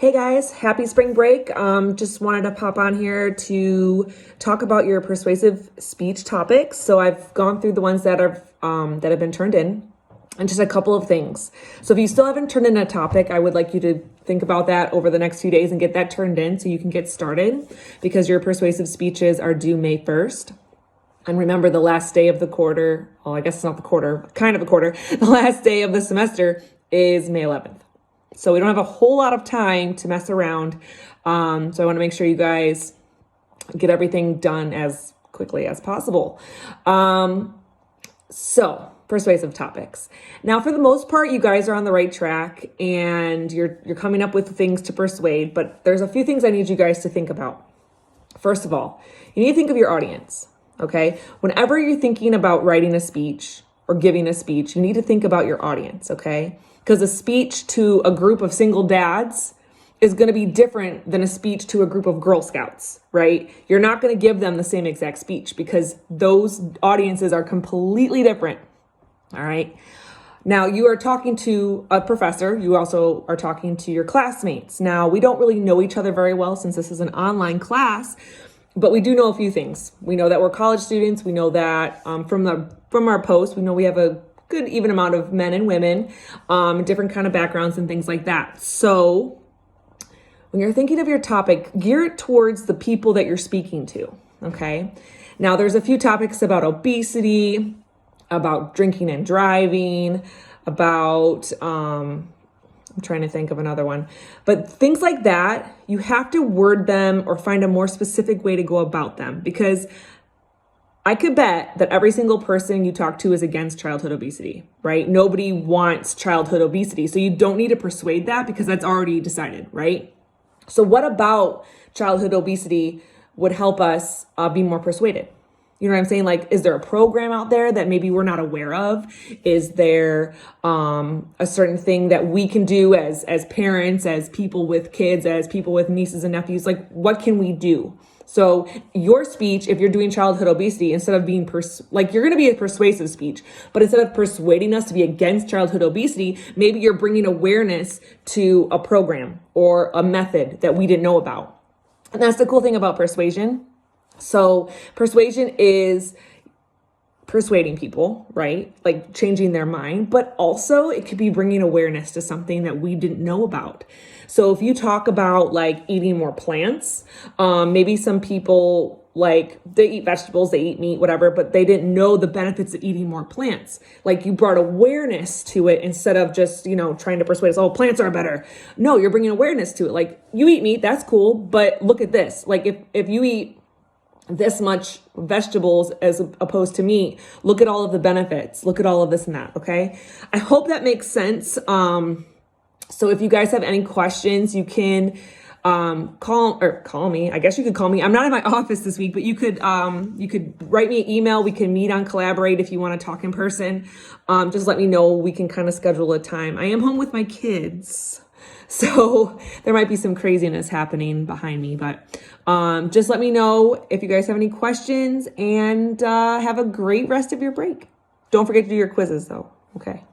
Hey guys, happy spring break. Just wanted to pop on here to talk about your persuasive speech topics. So I've gone through the ones that have been turned in, and just a couple of things. So if you still haven't turned in a topic, I would like you to think about that over the next few days and get that turned in so you can get started, because your persuasive speeches are due May 1st. And remember, the last day of the quarter, well, I guess it's not the quarter, kind of a quarter, the last day of the semester is May 11th. So we don't have a whole lot of time to mess around. So I want to make sure you guys get everything done as quickly as possible. So persuasive topics. Now, for the most part, you guys are on the right track and you're coming up with things to persuade, but there's a few things I need you guys to think about. First of all, you need to think of your audience, okay? Whenever you're thinking about writing a speech or giving a speech, you need to think about your audience, okay? Because a speech to a group of single dads is going to be different than a speech to a group of Girl Scouts, right? You're not going to give them the same exact speech because those audiences are completely different, all right? Now, you are talking to a professor. You also are talking to your classmates. Now, we don't really know each other very well since this is an online class, but we do know a few things. We know that we're college students. We know that from our post, we know we have a good even amount of men and women, different kind of backgrounds and things like that. So when you're thinking of your topic, gear it towards the people that you're speaking to, okay? Now, there's a few topics about obesity, about drinking and driving, about, I'm trying to think of another one, but things like that, you have to word them or find a more specific way to go about them, because I could bet that every single person you talk to is against childhood obesity, right? Nobody wants childhood obesity. So you don't need to persuade that because that's already decided, right? So what about childhood obesity would help us be more persuaded? You know what I'm saying? Like, is there a program out there that maybe we're not aware of? Is there a certain thing that we can do as parents, as people with kids, as people with nieces and nephews? Like, what can we do? So your speech, if you're doing childhood obesity, instead of being you're going to be a persuasive speech, but instead of persuading us to be against childhood obesity, maybe you're bringing awareness to a program or a method that we didn't know about. And that's the cool thing about persuasion. So persuasion is persuading people, right? Like changing their mind, but also it could be bringing awareness to something that we didn't know about. So if you talk about like eating more plants, maybe some people like they eat vegetables, they eat meat, whatever, but they didn't know the benefits of eating more plants. Like you brought awareness to it instead of just, trying to persuade us, oh, plants are better. No, you're bringing awareness to it. Like you eat meat, that's cool. But look at this. Like if you eat this much vegetables as opposed to meat, look at all of the benefits, look at all of this and that. Okay. I hope that makes sense. So if you guys have any questions, you can, call me. I guess you could call me. I'm not in my office this week, but you could write me an email. We can meet on Collaborate if you want to talk in person. Just let me know. We can kind of schedule a time. I am home with my kids, so there might be some craziness happening behind me, but just let me know if you guys have any questions, and have a great rest of your break. Don't forget to do your quizzes though. Okay.